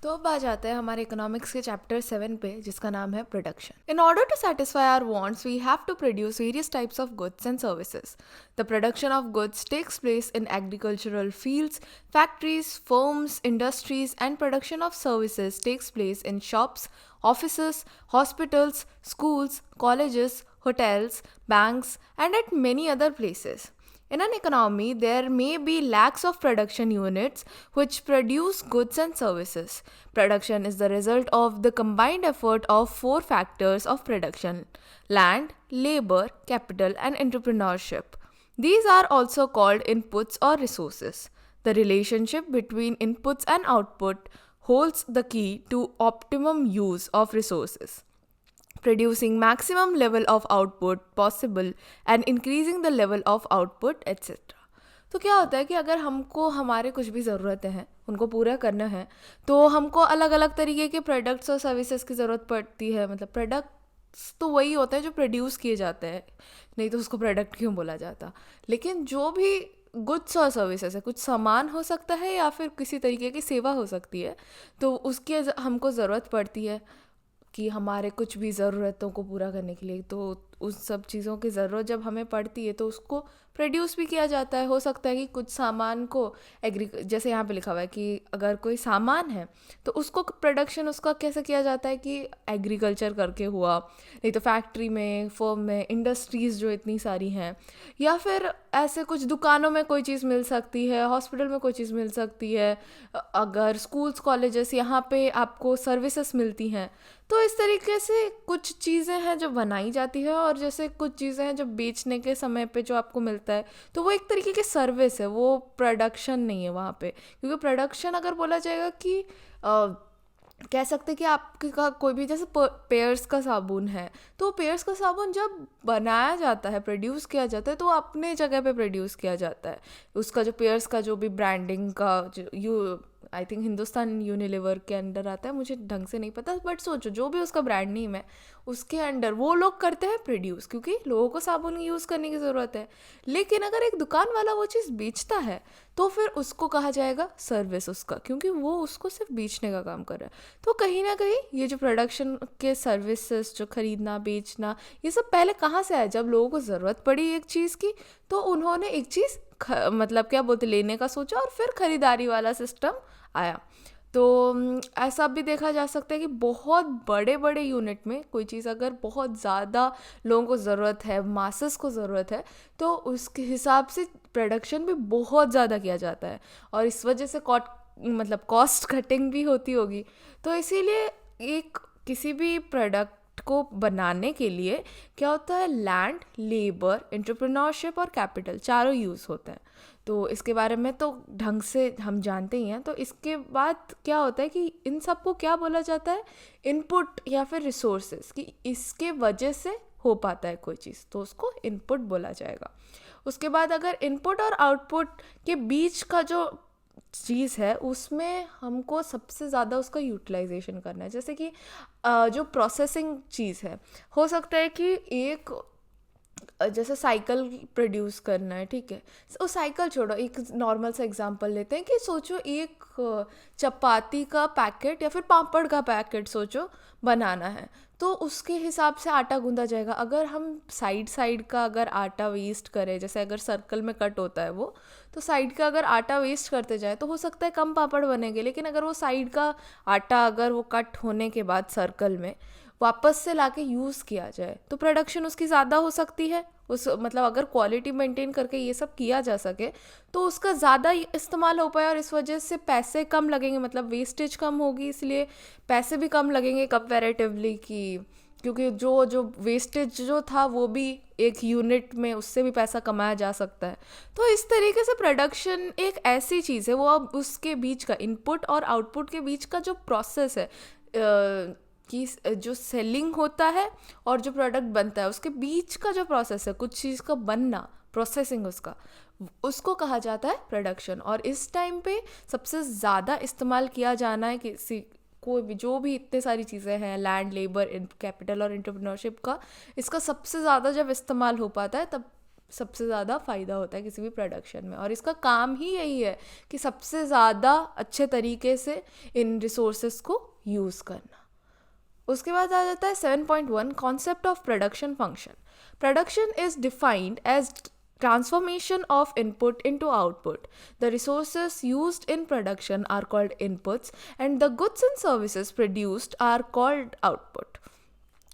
तो अब आ जाते हैं हमारे इकोनॉमिक्स के चैप्टर 7 पे, जिसका नाम है production. In order to satisfy our wants we have to produce various types of goods and services. The production of goods takes place in agricultural fields, factories, firms, industries, and production of services takes place in shops, offices, hospitals, schools, colleges, hotels, banks, and at many other places. In an economy, there may be lakhs of production units which produce goods and services. Production is the result of the combined effort of four factors of production: land, labor, capital, and entrepreneurship. These are also called inputs or resources. The relationship between inputs and output holds the key to optimum use of resources, producing maximum level of output possible and increasing the level of output etc. तो क्या होता है कि अगर हमको हमारे कुछ भी ज़रूरतें हैं उनको पूरा करना है, तो हमको अलग अलग तरीके के प्रोडक्ट्स और सर्विसेज की ज़रूरत पड़ती है। मतलब प्रोडक्ट्स तो वही होते हैं जो प्रोड्यूस किए जाते हैं, नहीं तो उसको प्रोडक्ट क्यों बोला जाता। लेकिन जो भी गुड्स और सर्विसेज है, कुछ सामान हो सकता है या फिर किसी तरीके की सेवा हो सकती है, तो उसकी हमको ज़रूरत पड़ती है कि हमारे कुछ भी ज़रूरतों को पूरा करने के लिए। तो उस सब चीज़ों की ज़रूरत जब हमें पड़ती है तो उसको प्रोड्यूस भी किया जाता है। हो सकता है कि कुछ सामान को जैसे यहाँ पे लिखा हुआ है कि अगर कोई सामान है तो उसको प्रोडक्शन उसका कैसे किया जाता है कि एग्रीकल्चर करके हुआ, नहीं तो फैक्ट्री में, फर्म में, इंडस्ट्रीज़ जो इतनी सारी हैं, या फिर ऐसे कुछ दुकानों में कोई चीज़ मिल सकती है, हॉस्पिटल में कोई चीज़ मिल सकती है, अगर स्कूल्स कॉलेजेस यहाँ पे आपको सर्विसेज मिलती हैं। तो इस तरीके से कुछ चीज़ें हैं जो बनाई जाती है, और जैसे कुछ चीज़ें हैं जो बेचने के समय पे जो आपको मिलता है, तो वो एक तरीके की सर्विस है, वो प्रोडक्शन नहीं है वहाँ पे। क्योंकि प्रोडक्शन अगर बोला जाएगा कि कह सकते कि आपके का कोई भी जैसे पेयर्स का साबुन है, तो पेयर्स का साबुन जब बनाया जाता है, प्रोड्यूस किया जाता है, तो वो अपने जगह पे प्रोड्यूस किया जाता है। उसका जो पेयर्स का जो भी ब्रांडिंग का जो आई थिंक हिंदुस्तान यूनिलीवर के अंडर आता है, मुझे ढंग से नहीं पता, बट सोचो जो भी उसका ब्रांड नेम है उसके अंडर वो लोग करते हैं प्रोड्यूस, क्योंकि लोगों को साबुन यूज़ करने की ज़रूरत है। लेकिन अगर एक दुकान वाला वो चीज़ बेचता है तो फिर उसको कहा जाएगा सर्विस उसका, क्योंकि वो उसको सिर्फ बेचने का काम कर रहा है। तो कहीं ना कहीं ये जो प्रोडक्शन के सर्विसेज, जो खरीदना बेचना, ये सब पहले कहाँ से आया? जब लोगों को ज़रूरत पड़ी एक चीज़ की, तो उन्होंने एक चीज़ मतलब क्या बोलते लेने का सोचा, और फिर खरीदारी वाला सिस्टम आया। तो ऐसा भी देखा जा सकता है कि बहुत बड़े बड़े यूनिट में कोई चीज़ अगर बहुत ज़्यादा लोगों को ज़रूरत है, मासेस को ज़रूरत है, तो उसके हिसाब से प्रोडक्शन भी बहुत ज़्यादा किया जाता है, और इस वजह से कॉस्ट कटिंग भी होती होगी। तो इसीलिए एक किसी भी प्रोडक्ट को बनाने के लिए क्या होता है, लैंड, लेबर, एंटरप्रेन्योरशिप और कैपिटल चारों यूज़ होते हैं। तो इसके बारे में तो ढंग से हम जानते ही हैं। तो इसके बाद क्या होता है कि इन सब को क्या बोला जाता है, इनपुट या फिर रिसोर्सेज, कि इसके वजह से हो पाता है कोई चीज़, तो उसको इनपुट बोला जाएगा। उसके बाद अगर इनपुट और आउटपुट के बीच का जो चीज़ है उसमें हमको सबसे ज़्यादा उसका यूटिलाइजेशन करना है। जैसे कि जो प्रोसेसिंग चीज़ है, हो सकता है कि एक जैसे साइकिल प्रोड्यूस करना है, ठीक है, वो साइकिल छोड़ो, एक नॉर्मल सा एग्जांपल लेते हैं कि सोचो एक चपाती का पैकेट या फिर पापड़ का पैकेट सोचो बनाना है, तो उसके हिसाब से आटा गूंदा जाएगा। अगर हम साइड साइड का अगर आटा वेस्ट करें, जैसे अगर सर्कल में कट होता है वो, तो साइड का अगर आटा वेस्ट करते जाए तो हो सकता है कम पापड़ बनेंगे। लेकिन अगर वो साइड का आटा अगर वो कट होने के बाद सर्कल में वापस से लाके यूज़ किया जाए तो प्रोडक्शन उसकी ज़्यादा हो सकती है। उस मतलब अगर क्वालिटी मेंटेन करके ये सब किया जा सके तो उसका ज़्यादा इस्तेमाल हो पाए, और इस वजह से पैसे कम लगेंगे, मतलब वेस्टेज कम होगी, इसलिए पैसे भी कम लगेंगे कंपैरेटिवली, क्योंकि जो वेस्टेज जो था वो भी एक यूनिट में उससे भी पैसा कमाया जा सकता है। तो इस तरीके से प्रोडक्शन एक ऐसी चीज़ है, वो अब उसके बीच का इनपुट और आउटपुट के बीच का जो प्रोसेस है, कि जो सेलिंग होता है और जो प्रोडक्ट बनता है उसके बीच का जो प्रोसेस है, कुछ चीज़ का बनना, प्रोसेसिंग उसको कहा जाता है प्रोडक्शन। और इस टाइम पे सबसे ज़्यादा इस्तेमाल किया जाना है किसी कोई भी, जो भी इतने सारी चीज़ें हैं, लैंड, लेबर, कैपिटल और एंटरप्रेन्योरशिप का, इसका सबसे ज़्यादा जब इस्तेमाल हो पाता है तब सबसे ज़्यादा फ़ायदा होता है किसी भी प्रोडक्शन में, और इसका काम ही यही है कि सबसे ज़्यादा अच्छे तरीके से इन रिसोर्सेस को यूज़ करना। उसके बाद आ जाता है 7.1 concept of production function. Production is defined as transformation of input into output. The resources used in production are called inputs, and the goods and services produced are called output.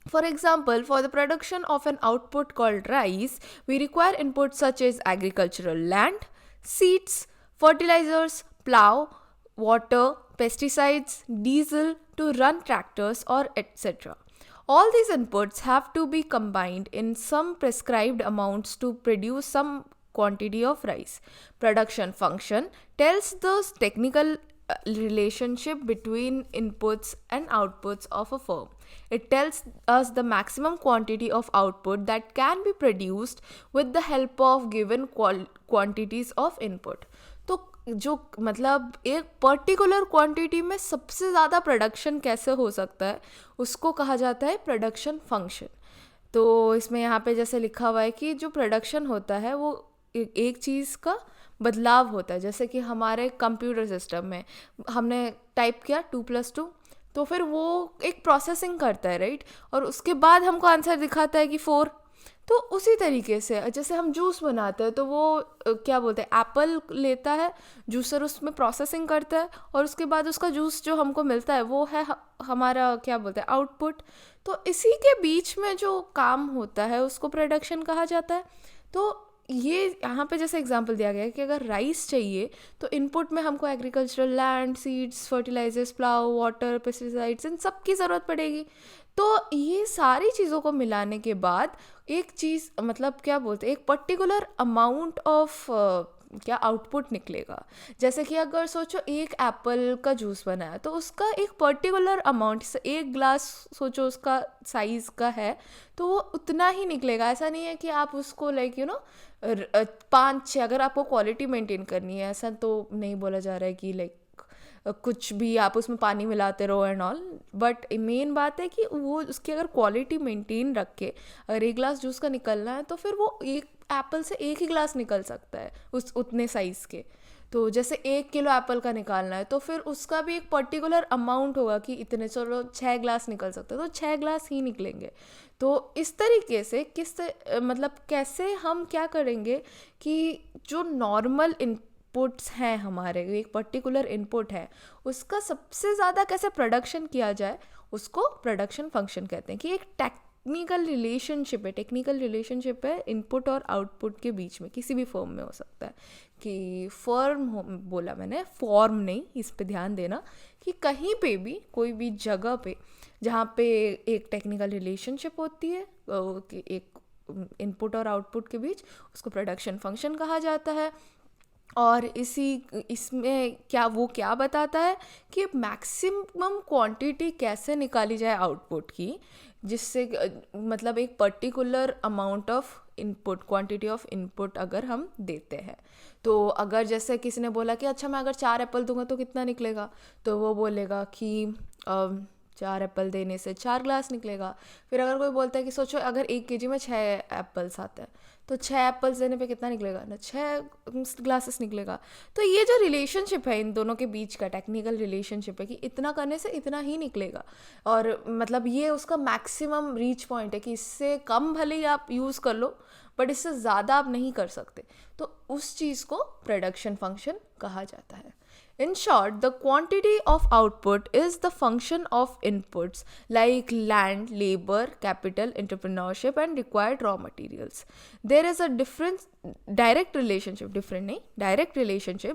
For example, for the production of an output called rice, we require inputs such as agricultural land, seeds, fertilizers, plow, water, pesticides, diesel to run tractors, or etc. All these inputs have to be combined in some prescribed amounts to produce some quantity of rice. Production function tells the technical relationship between inputs and outputs of a firm. It tells us the maximum quantity of output that can be produced with the help of given quantities of input. तो जो मतलब एक particular quantity में सबसे ज़्यादा production कैसे हो सकता है उसको कहा जाता है प्रोडक्शन फंक्शन। तो इसमें यहाँ पे जैसे लिखा हुआ है कि जो प्रोडक्शन होता है वो एक चीज़ का बदलाव होता है। जैसे कि हमारे कंप्यूटर सिस्टम में हमने टाइप किया 2+2, तो फिर वो एक प्रोसेसिंग करता है, राइट, और उसके बाद हमको आंसर दिखाता है कि 4। तो उसी तरीके से जैसे हम जूस बनाते हैं तो वो क्या बोलते हैं, एप्पल लेता है जूसर, उसमें प्रोसेसिंग करता है और उसके बाद उसका जूस जो हमको मिलता है वो है हमारा क्या बोलते हैं आउटपुट। तो इसी के बीच में जो काम होता है उसको प्रोडक्शन कहा जाता है। तो ये यहाँ पे जैसे एग्जांपल दिया गया है कि अगर राइस चाहिए तो इनपुट में हमको agricultural land, seeds, fertilizers, plough, water, pesticides, इन सब की ज़रूरत पड़ेगी। तो ये सारी चीज़ों को मिलाने के बाद एक चीज़ मतलब क्या बोलते हैं एक पर्टिकुलर अमाउंट ऑफ क्या आउटपुट निकलेगा। जैसे कि अगर सोचो एक एप्पल का जूस बनाया तो उसका एक पर्टिकुलर अमाउंट, एक ग्लास सोचो उसका साइज़ का है तो वो उतना ही निकलेगा। ऐसा नहीं है कि आप उसको लाइक 5-6, अगर आपको क्वालिटी मेंटेन करनी है, ऐसा तो नहीं बोला जा रहा है कि लाइक कुछ भी आप उसमें पानी मिलाते रहो एंड ऑल, बट मेन बात है कि वो उसकी अगर क्वालिटी मेंटेन रख के अगर एक ग्लास जूस का निकलना है तो फिर वो एक एप्पल से एक ही ग्लास निकल सकता है उस उतने साइज़ के। तो जैसे 1 किलो एप्पल का निकालना है तो फिर उसका भी एक पर्टिकुलर अमाउंट होगा कि इतने, चलो 6 ग्लास निकल सकते हैं तो 6 ग्लास ही निकलेंगे। तो इस तरीके से मतलब कैसे हम क्या करेंगे कि जो नॉर्मल इनपुट्स हैं हमारे, एक पर्टिकुलर इनपुट है उसका सबसे ज़्यादा कैसे प्रोडक्शन किया जाए उसको प्रोडक्शन फंक्शन कहते हैं। कि एक टेक्निकल रिलेशनशिप है इनपुट और आउटपुट के बीच में, किसी भी फॉर्म में हो सकता है। कि बोला मैंने, फॉर्म नहीं, इस पे ध्यान देना कि कहीं पे भी कोई भी जगह पे जहाँ पे एक टेक्निकल रिलेशनशिप होती है कि एक इनपुट और आउटपुट के बीच, उसको प्रोडक्शन फंक्शन कहा जाता है। और इसमें क्या बताता है कि मैक्सिमम क्वांटिटी कैसे निकाली जाए आउटपुट की, जिससे मतलब एक particular amount of input, quantity of input अगर हम देते हैं तो अगर जैसे किसी ने बोला कि अच्छा मैं अगर 4 एप्पल दूंगा तो कितना निकलेगा, तो वो बोलेगा कि 4 एप्पल देने से 4 ग्लास निकलेगा। फिर अगर कोई बोलता है कि सोचो अगर 1 केजी में 6 एप्पल्स आते हैं तो 6 एप्पल्स देने पे कितना निकलेगा ना, 6 ग्लासेस निकलेगा। तो ये जो रिलेशनशिप है इन दोनों के बीच का, टेक्निकल रिलेशनशिप है कि इतना करने से इतना ही निकलेगा। और मतलब ये उसका मैक्सिमम रीच पॉइंट है कि इससे कम भले ही आप यूज़ कर लो बट इससे ज़्यादा आप नहीं कर सकते। तो उस चीज़ को प्रोडक्शन फंक्शन कहा जाता है। In short, the quantity of output is the function of inputs like land, labor, capital, entrepreneurship, and required raw materials. There is a direct relationship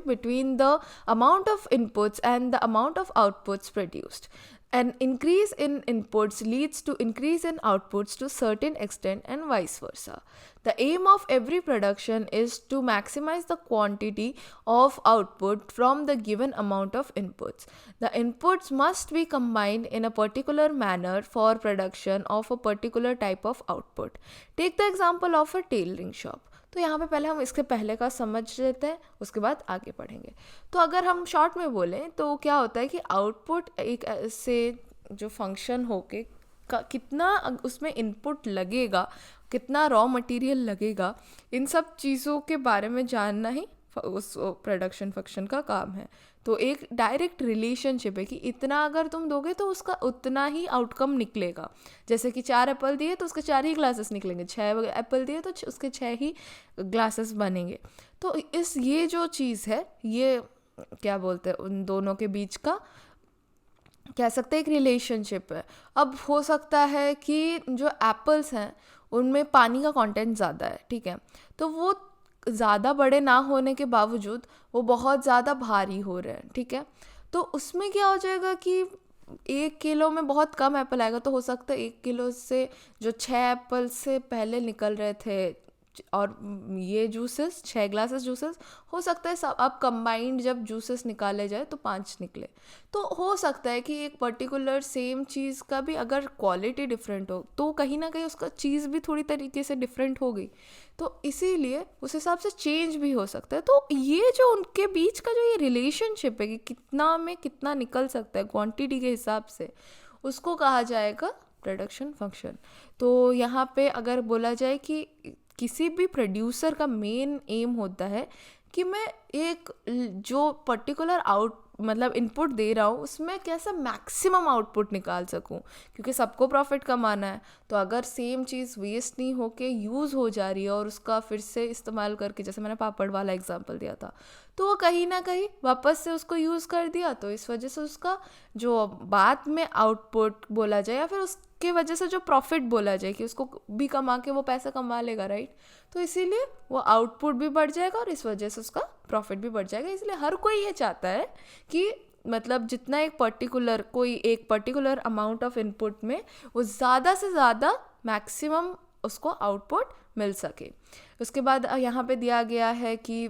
between the amount of inputs and the amount of outputs produced. An increase in inputs leads to increase in outputs to certain extent and vice versa. The aim of every production is to maximize the quantity of output from the given amount of inputs. The inputs must be combined in a particular manner for production of a particular type of output. Take the example of a tailoring shop. तो यहाँ पे पहले हम इसके पहले का समझ लेते हैं, उसके बाद आगे पढ़ेंगे। तो अगर हम शॉर्ट में बोलें तो क्या होता है कि आउटपुट एक ऐसे जो फंक्शन होके कितना उसमें इनपुट लगेगा, कितना रॉ मटेरियल लगेगा, इन सब चीज़ों के बारे में जानना ही उस प्रोडक्शन फंक्शन का काम है। तो एक डायरेक्ट रिलेशनशिप है कि इतना अगर तुम दोगे तो उसका उतना ही आउटकम निकलेगा। जैसे कि 4 एप्पल दिए तो उसके 4 ही ग्लासेस निकलेंगे, 6 एप्पल दिए तो उसके 6 ही ग्लासेस बनेंगे। तो ये जो चीज़ है, ये क्या बोलते हैं, उन दोनों के बीच का कह सकते हैं एक रिलेशनशिप है। अब हो सकता है कि जो एप्पल्स हैं उनमें पानी का कंटेंट ज़्यादा है, ठीक है, तो वो ज़्यादा बड़े ना होने के बावजूद वो बहुत ज़्यादा भारी हो रहे हैं, ठीक है। तो उसमें क्या हो जाएगा कि 1 किलो में बहुत कम एप्पल आएगा। तो हो सकता है 1 किलो से जो 6 एप्पल से पहले निकल रहे थे और ये जूसेस 6 ग्लासेस जूसेस, हो सकता है सब अब कंबाइंड जब जूसेस निकाले जाए तो 5 निकले। तो हो सकता है कि एक पर्टिकुलर सेम चीज़ का भी अगर क्वालिटी डिफरेंट हो तो कहीं ना कहीं उसका चीज़ भी थोड़ी तरीके से डिफरेंट होगी, तो इसीलिए उस हिसाब से चेंज भी हो सकता है। तो ये जो उनके बीच का जो ये रिलेशनशिप है कि कितना में कितना निकल सकता है क्वांटिटी के हिसाब से, उसको कहा जाएगा प्रोडक्शन फंक्शन। तो यहाँ पे अगर बोला जाए कि किसी भी प्रोड्यूसर का मेन एम होता है कि मैं एक जो पर्टिकुलर मतलब इनपुट दे रहा हूँ उसमें कैसा मैक्सिमम आउटपुट निकाल सकूँ, क्योंकि सबको प्रॉफिट कमाना है। तो अगर सेम चीज़ वेस्ट नहीं होके यूज़ हो जा रही है और उसका फिर से इस्तेमाल करके, जैसे मैंने पापड़ वाला एग्जांपल दिया था, तो वो कहीं ना कहीं वापस से उसको यूज़ कर दिया, तो इस वजह से उसका जो बाद में आउटपुट बोला जाए या फिर उसके वजह से जो प्रॉफिट बोला जाए कि उसको भी कमा के वो पैसा कमा लेगा, राइट। तो इसीलिए वो आउटपुट भी बढ़ जाएगा और इस वजह से उसका प्रॉफिट भी बढ़ जाएगा। इसलिए हर कोई ये चाहता है कि मतलब जितना एक पर्टिकुलर अमाउंट ऑफ इनपुट में वो ज़्यादा से ज़्यादा मैक्सिमम उसको आउटपुट मिल सके। उसके बाद यहाँ पे दिया गया है कि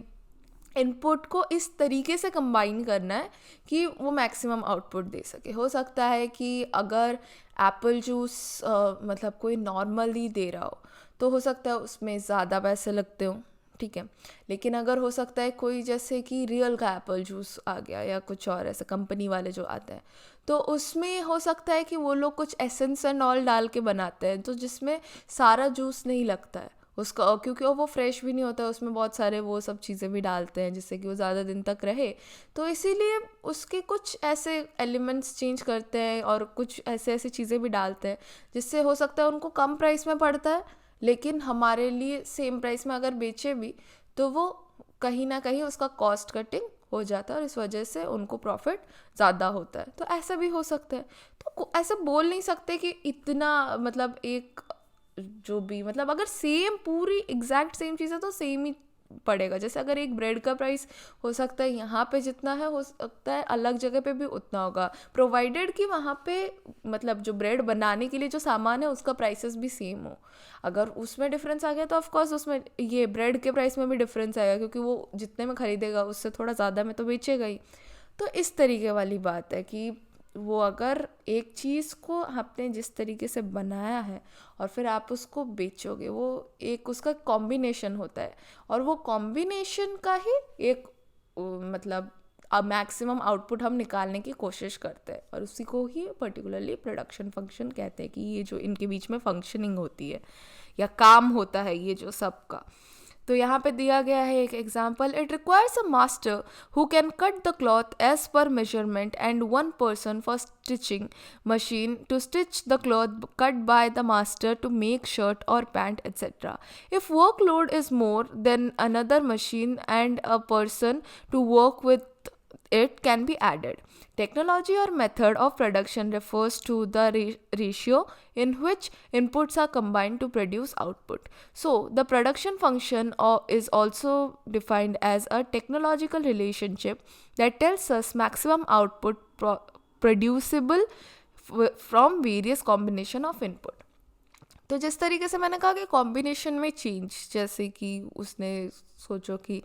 इनपुट को इस तरीके से कंबाइन करना है कि वो मैक्सिमम आउटपुट दे सके। हो सकता है कि अगर एप्पल जूस मतलब कोई नॉर्मली दे रहा हो तो हो सकता है उसमें ज़्यादा पैसे लगते हों, ठीक है। लेकिन अगर हो सकता है कोई जैसे कि रियल का एप्पल जूस आ गया या कुछ और ऐसे कंपनी वाले जो आते हैं, तो उसमें हो सकता है कि वो लोग कुछ एसेंस एंड ऑल डाल के बनाते हैं, तो जिसमें सारा जूस नहीं लगता है उसका, क्योंकि वो फ्रेश भी नहीं होता है, उसमें बहुत सारे वो सब चीज़ें भी डालते हैं जिससे कि वो ज़्यादा दिन तक रहे। तो इसीलिए उसके कुछ ऐसे एलिमेंट्स चेंज करते हैं और कुछ ऐसे चीज़ें भी डालते हैं जिससे हो सकता है उनको कम प्राइस में पड़ता है, लेकिन हमारे लिए सेम प्राइस में अगर बेचे भी तो वो कहीं ना कहीं उसका कॉस्ट कटिंग हो जाता है और इस वजह से उनको प्रॉफिट ज़्यादा होता है। तो ऐसा भी हो सकता है। तो ऐसे बोल नहीं सकते कि इतना मतलब एक जो भी मतलब अगर सेम पूरी एग्जैक्ट सेम चीज़ है तो सेम ही पड़ेगा। जैसे अगर एक ब्रेड का प्राइस हो सकता है यहाँ पे जितना है हो सकता है अलग जगह पे भी उतना होगा, प्रोवाइडेड कि वहाँ पे मतलब जो ब्रेड बनाने के लिए जो सामान है उसका प्राइसेस भी सेम हो। अगर उसमें डिफरेंस आ गया तो ऑफकोर्स उसमें ये ब्रेड के प्राइस में भी डिफरेंस आएगा, क्योंकि वो जितने में ख़रीदेगा उससे थोड़ा ज़्यादा में तो बेचेगा ही। तो इस तरीके वाली बात है कि वो अगर एक चीज़ को आपने जिस तरीके से बनाया है और फिर आप उसको बेचोगे, वो एक उसका कॉम्बिनेशन होता है और वो कॉम्बिनेशन का ही एक मतलब मैक्सिमम आउटपुट हम निकालने की कोशिश करते हैं और उसी को ही पर्टिकुलरली प्रोडक्शन फंक्शन कहते हैं कि ये जो इनके बीच में फंक्शनिंग होती है या काम होता है ये जो सबका। तो यहाँ पे दिया गया है एक example, it requires a master who can cut the cloth as per measurement and one person for stitching machine to stitch the cloth cut by the master to make shirt और pant etcetera. If workload is more then another machine and a person to work with it can be added. Technology or method of production refers to the ratio in which inputs are combined to produce output. So, the production function is also defined as a technological relationship that tells us maximum output producible from various combination of input. तो जिस तरीके से मैंने कहा कि combination में change, जैसे कि उसने सोचो कि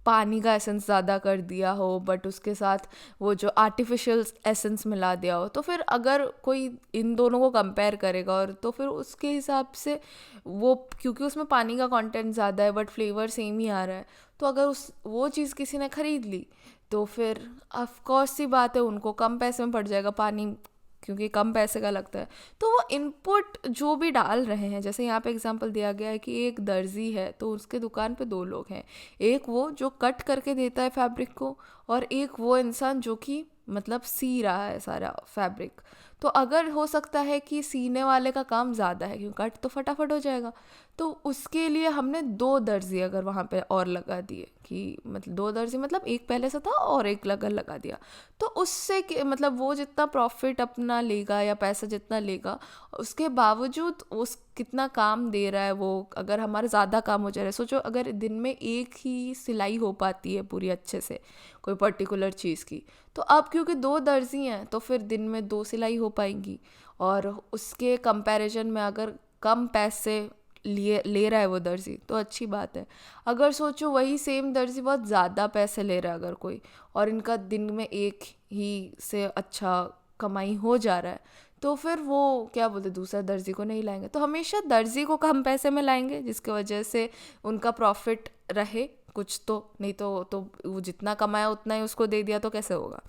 पानी का एसेंस ज़्यादा कर दिया हो बट उसके साथ वो जो आर्टिफिशियल एसेंस मिला दिया हो, तो फिर अगर कोई इन दोनों को कंपेयर करेगा और तो फिर उसके हिसाब से वो, क्योंकि उसमें पानी का कंटेंट ज़्यादा है बट फ्लेवर सेम ही आ रहा है, तो अगर वो चीज़ किसी ने ख़रीद ली तो फिर ऑफकोर्स सी बात है उनको कम पैसे में पड़ जाएगा, पानी क्योंकि कम पैसे का लगता है। तो वो इनपुट जो भी डाल रहे हैं, जैसे यहाँ पे एग्जांपल दिया गया है कि एक दर्जी है तो उसके दुकान पे 2 लोग हैं, एक वो जो कट करके देता है फैब्रिक को, और एक वो इंसान जो कि मतलब सी रहा है सारा फैब्रिक। तो अगर हो सकता है कि सीने वाले का काम ज़्यादा है क्योंकि कट तो फटाफट हो जाएगा, तो उसके लिए हमने 2 दर्जी अगर वहाँ पे और लगा दिए, कि मतलब 2 दर्जी मतलब एक पहले से था और एक लगा दिया, तो उससे मतलब वो जितना प्रॉफिट अपना लेगा या पैसा जितना लेगा, उसके बावजूद उस कितना काम दे रहा है वो, अगर हमारा ज़्यादा काम हो जा रहा है। सोचो अगर दिन में एक ही सिलाई हो पाती है पूरी अच्छे से कोई पर्टिकुलर चीज़ की, तो अब क्योंकि 2 दर्जी हैं तो फिर दिन में 2 सिलाई हो पाएंगी, और उसके कंपैरिजन में अगर कम पैसे ले रहा है वो दर्जी तो अच्छी बात है। अगर सोचो वही सेम दर्जी बहुत ज़्यादा पैसे ले रहा है अगर कोई, और इनका दिन में एक ही से अच्छा कमाई हो जा रहा है, तो फिर वो क्या बोलते दूसरा दर्जी को नहीं लाएंगे, तो हमेशा दर्जी को कम पैसे में लाएंगे जिसकी वजह से उनका प्रॉफिट रहे कुछ, तो नहीं तो वो जितना कमाया उतना ही उसको दे दिया तो कैसे होगा।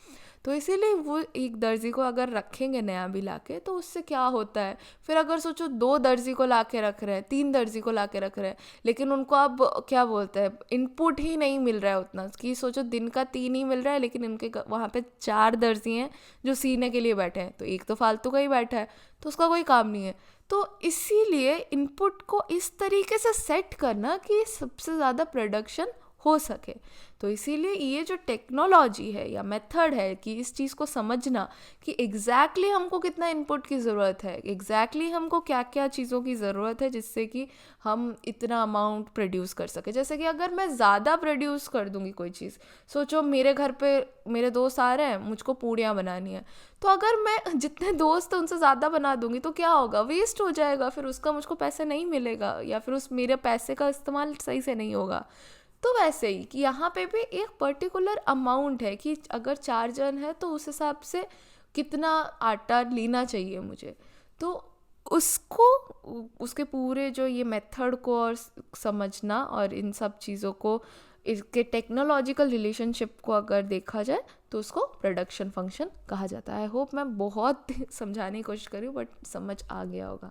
तो इसीलिए वो एक दर्जी को अगर रखेंगे नया भी लाके, तो उससे क्या होता है, फिर अगर सोचो 2 दर्जी को ला के रख रहे हैं, 3 दर्जी को ला के रख रहे हैं, लेकिन उनको अब क्या बोलते हैं इनपुट ही नहीं मिल रहा है उतना, कि सोचो दिन का 3 ही मिल रहा है लेकिन इनके वहाँ पे 4 दर्जी हैं जो सीने के लिए बैठे हैं, तो एक तो फालतू का ही बैठा है तो उसका कोई काम नहीं है। तो इसीलिए इनपुट को इस तरीके से सेट करना कि सबसे ज़्यादा प्रोडक्शन हो सके। तो इसीलिए ये जो टेक्नोलॉजी है या मेथड है कि इस चीज़ को समझना कि एग्जैक्टली हमको कितना इनपुट की ज़रूरत है, एग्जैक्टली हमको क्या क्या चीज़ों की ज़रूरत है जिससे कि हम इतना अमाउंट प्रोड्यूस कर सके। जैसे कि अगर मैं ज़्यादा प्रोड्यूस कर दूंगी कोई चीज़, सोचो मेरे घर पे मेरे दोस्त आ रहे हैं, मुझको पूड़ियाँ बनानी है, तो अगर मैं जितने दोस्त हैं उनसे ज़्यादा बना दूंगी तो क्या होगा, वेस्ट हो जाएगा, फिर उसका मुझको पैसे नहीं मिलेगा या फिर उस मेरे पैसे का इस्तेमाल सही से नहीं होगा। तो वैसे ही कि यहाँ पे भी एक पर्टिकुलर अमाउंट है कि अगर 4 जन है तो उस हिसाब से कितना आटा लेना चाहिए मुझे, तो उसको उसके पूरे जो ये मेथड को और समझना और इन सब चीज़ों को इसके टेक्नोलॉजिकल रिलेशनशिप को अगर देखा जाए तो उसको प्रोडक्शन फंक्शन कहा जाता है। आई होप मैं बहुत समझाने की कोशिश करी हूँ बट समझ आ गया होगा।